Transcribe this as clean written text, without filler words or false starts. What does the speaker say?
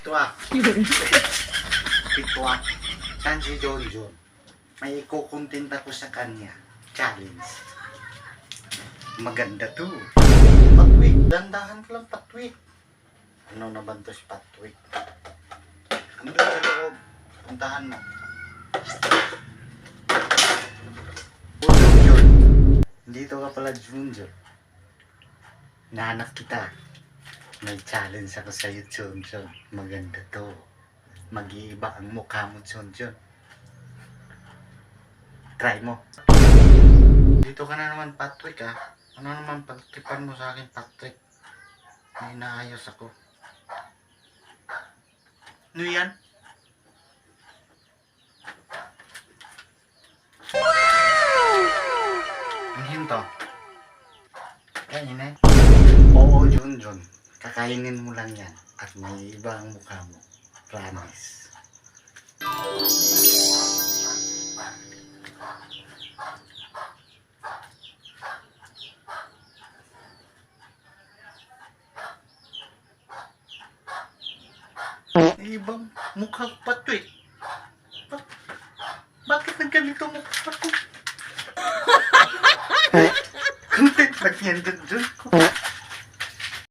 Pitwa. Pitwa. Saan si Jonjon? May ikukontent ako sa kanya. Challenge. Maganda to. Patwik. Dandahan ko lang patwik. Ano naman to si patwik? Ano ba sa loob? Puntahan mo. O Jonjon. Dito ka pala Jonjon. Nahanap kita. May challenge ako sa'yo, Jonjon. Maganda to. Mag-iiba ang mukha mo, Jonjon. Try mo. Dito ka na naman, Patrick, ha? Ano naman pagtipan mo sa akin, Patrick? May naayos ako. Ano yan? Ang hinto. Kainin eh. Oo, Jonjon. Kakainin mo lang yan. At may iba ang mukha mo. Promise. Ibang mukha pa to eh. Bakit nagganito mukha ko? Content ba yan dun?